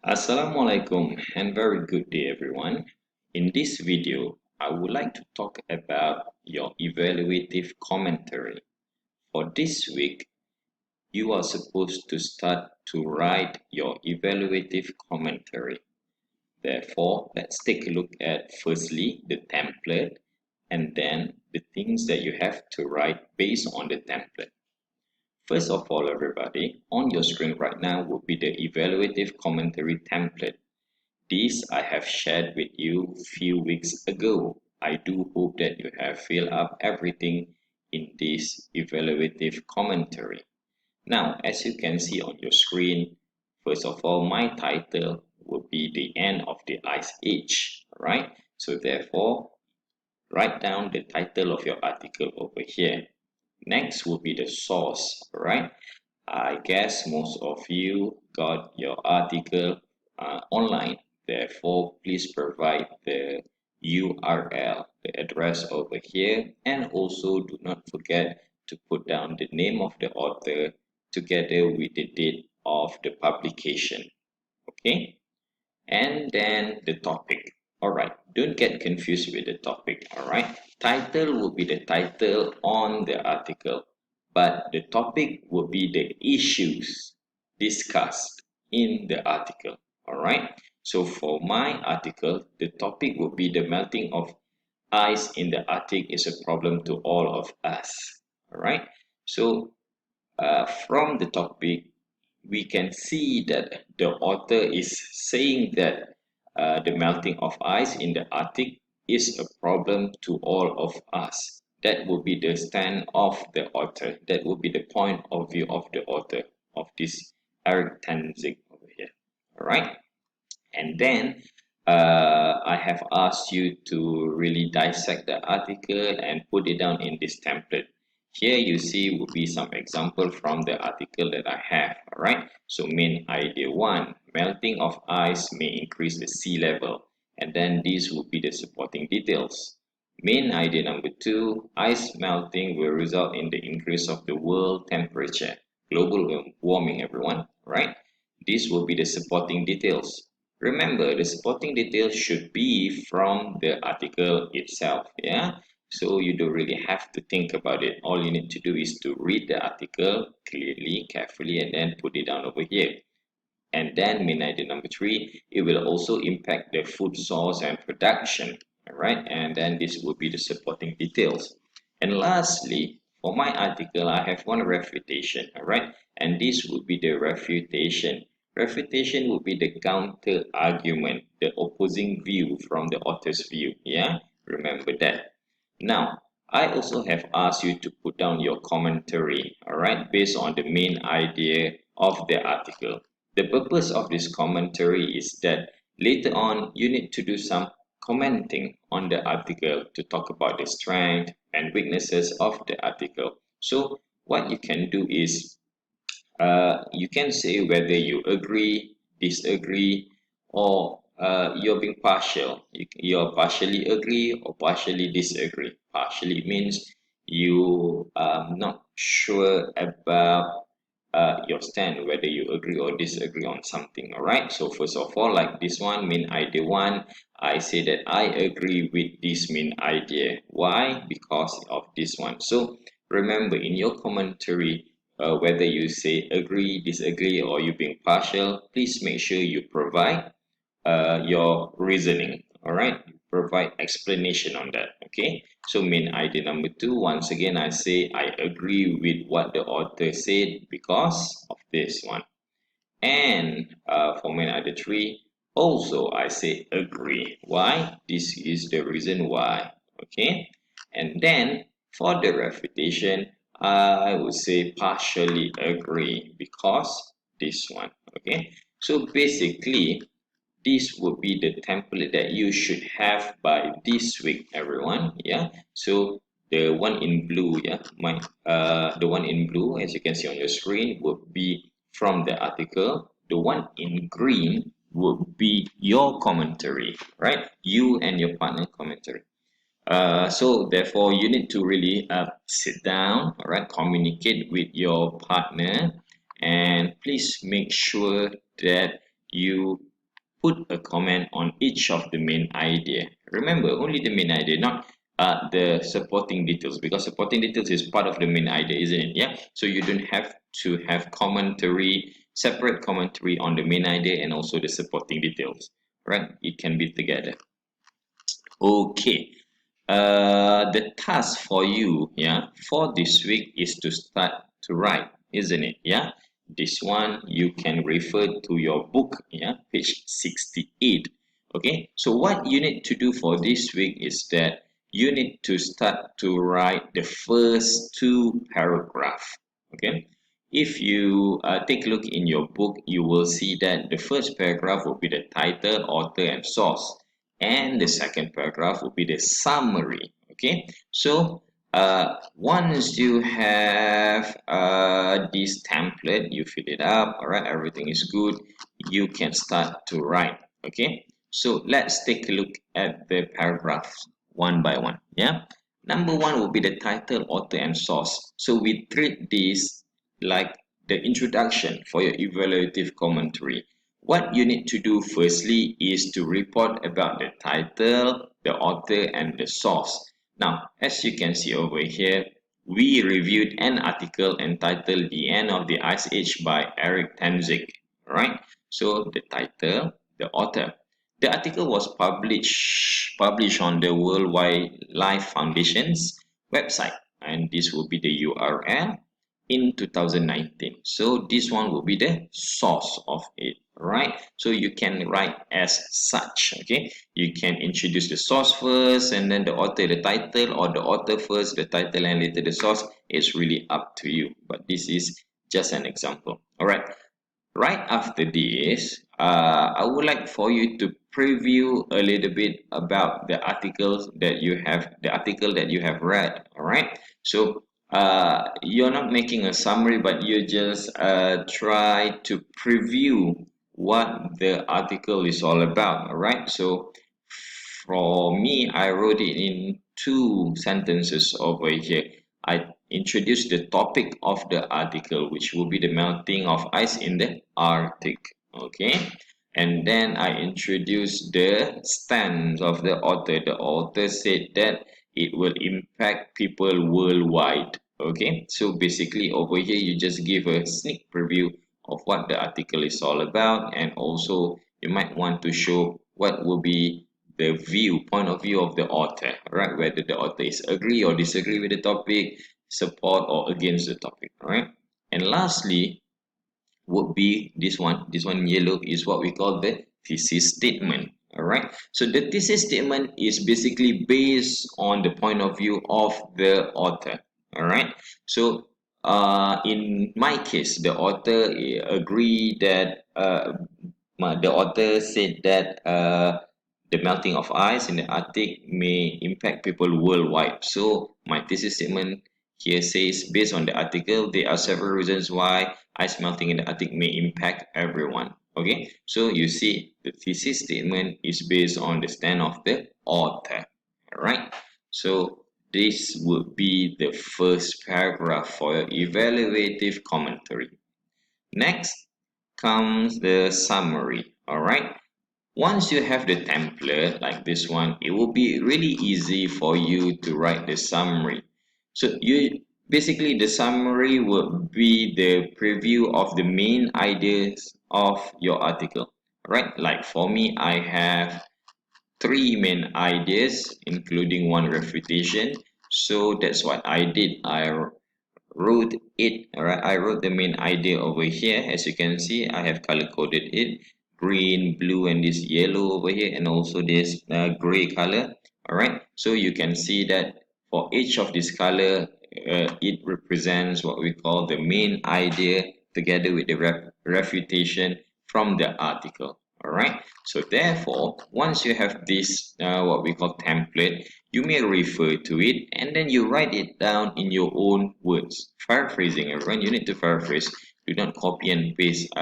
Assalamualaikum and very good day everyone. In this video, I would like to talk about your evaluative commentary. For this week, you are supposed to start to write your evaluative commentary. Therefore, let's take a look at firstly the template and then the things that you have to write based on the template. First of all, everybody, on your screen right now will be the evaluative commentary template. This I have shared with you few weeks ago. I do hope that you have filled up everything in this evaluative commentary. Now, as you can see on your screen, first of all, my title will be the end of the ice age, right? So therefore, write down the title of your article over here. Next will be the source, right? I guess most of you got your article online. Therefore, please provide the URL, the address over here, and also do not forget to put down the name of the author together with the date of the publication. Okay? And then the topic. All right, don't get confused with the topic. All right, title will be the title on the article, but the topic will be the issues discussed in the article. All right, so for my article, the topic will be the melting of ice in the Arctic is a problem to all of us. All right, so from the topic, we can see that the author is saying that the melting of ice in the Arctic is a problem to all of us. That will be the stand of the author. That will be the point of view of the author of this Eric Tanzig over here. All right. And then I have asked you to really dissect the article and put it down in this template. Here you see will be some example from the article that I have. All right. So main idea one, melting of ice may increase the sea level. And then these will be the supporting details. Main idea number two, ice melting will result in the increase of the world temperature. Global warming, everyone. Right. These will be the supporting details. Remember, the supporting details should be from the article itself. Yeah. So you don't really have to think about it. All you need to do is to read the article clearly, carefully, and then put it down over here. And then main idea number three, it will also impact the food source and production. All right. And then this will be the supporting details. And lastly, for my article, I have one refutation. All right. And this will be the refutation. Refutation will be the counter argument, the opposing view from the author's view. Yeah. Remember that. Now, I also have asked you to put down your commentary, all right, based on the main idea of the article. The purpose of this commentary is that later on you need to do some commenting on the article to talk about the strength and weaknesses of the article. So what you can do is you can say whether you agree, disagree, or you're being partial. You're partially agree or partially disagree. Partially means you are not sure about your stand, whether you agree or disagree on something. All right. So first of all, like this one, main idea one, I say that I agree with this main idea. Why? Because of this one. So remember, in your commentary, whether you say agree, disagree, or you being partial, please make sure you provide your reasoning. All right, provide explanation on that. Okay, so main idea number two, once again I say I agree with what the author said because of this one. And for main idea three, also I say agree. Why? This is the reason why. Okay, and then for the refutation, I would say partially agree because this one. Okay, so basically this would be the template that you should have by this week, everyone. Yeah, so the one in blue, yeah, the one in blue, as you can see on your screen, would be from the article. The one in green would be your commentary, right? You and your partner commentary. So therefore you need to really sit down, all right, communicate with your partner, and please make sure that you put a comment on each of the main idea. Remember, only the main idea, not the supporting details, because supporting details is part of the main idea, isn't it? Yeah. So you don't have to have commentary, separate commentary on the main idea and also the supporting details, right? It can be together. Okay. The task for you, yeah, for this week is to start to write, isn't it? Yeah. This one you can refer to your book, yeah, page 68. Okay. So what you need to do for this week is that you need to start to write the first two paragraphs. Okay. If you take a look in your book, you will see that the first paragraph will be the title, author, and source, and the second paragraph will be the summary. Okay, so once you have this template, you fill it up, all right, everything is good, you can start to write. Okay, so let's take a look at the paragraphs one by one. Yeah, number one will be the title, author, and source. So we treat this like the introduction for your evaluative commentary. What you need to do firstly is to report about the title, the author, and the source. Now, as you can see over here, we reviewed an article entitled The End of the Ice Age by Eric Tanzig. Right? So the title, the author. The article was published on the World Wildlife Foundation's website, and this will be the URL in 2019. So this one will be the source of it, right? So you can write as such. Okay, you can introduce the source first and then the author, the title, or the author first, the title, and later the source. It's really up to you, but this is just an example. All right, right after this, I would like for you to preview a little bit about the articles that you have, the article that you have read. All right. So you're not making a summary, but you just try to preview what the article is all about. All right. So for me, I wrote it in two sentences over here. I introduced the topic of the article, which will be the melting of ice in the Arctic. Okay. And then I introduced the stance of the author. The author said that it will impact people worldwide. Okay. So basically, over here, you just give a sneak preview of what the article is all about, and also you might want to show what will be the point of view of the author, right? Whether the author is agree or disagree with the topic, support or against the topic, right? And lastly would be this one. This one in yellow is what we call the thesis statement. All right. So the thesis statement is basically based on the point of view of the author. All right. So in my case, the author agreed that the author said that the melting of ice in the Arctic may impact people worldwide. So my thesis statement here says, based on the article, there are several reasons why ice melting in the Arctic may impact everyone. Okay, so you see the thesis statement is based on the stand of the author. All right, so this would be the first paragraph for your evaluative commentary. Next comes the summary. All right, once you have the template like this one, it will be really easy for you to write the summary. So you basically, the summary will be the preview of the main ideas of your article, right? Like for me, I have three main ideas, including one refutation. So that's what I did. I wrote it, all right? I wrote the main idea over here. As you can see, I have color coded it: green, blue, and this yellow over here, and also this gray color. All right, so you can see that for each of this color, it represents what we call the main idea together with the refutation from the article. All right, so therefore, once you have this what we call template, you may refer to it and then you write it down in your own words. Paraphrasing, everyone, you need to paraphrase. Do not copy and paste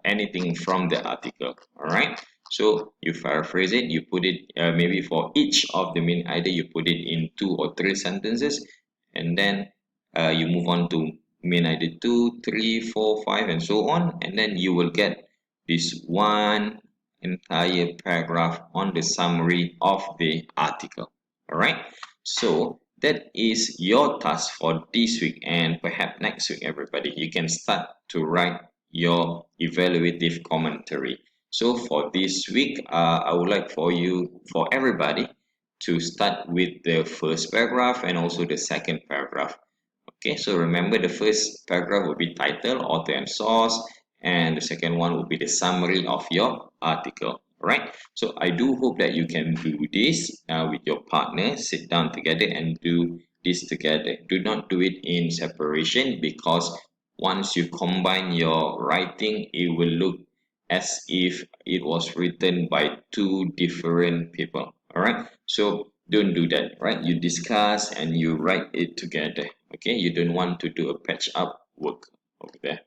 anything from the article. All right, so you paraphrase it, you put it maybe for each of the main idea, you put it in 2 or 3 sentences, and then you move on to main idea 2, 3, 4, 5, and so on, and then you will get this one entire paragraph on the summary of the article. All right. So that is your task for this week, and perhaps next week, everybody, you can start to write your evaluative commentary. So for this week, I would like for everybody, to start with the first paragraph and also the second paragraph. Okay, so remember the first paragraph will be title, author and source, and the second one will be the summary of your article. Alright, so I do hope that you can do this with your partner. Sit down together and do this together. Do not do it in separation, because once you combine your writing, it will look as if it was written by two different people. Alright, so don't do that, right? You discuss and you write it together. Okay, you don't want to do a patch up work over there.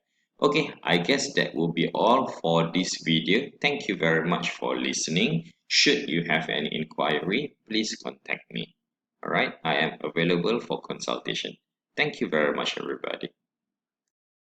Okay, I guess that will be all for this video. Thank you very much for listening. Should you have any inquiry, please contact me. All right, I am available for consultation. Thank you very much, everybody.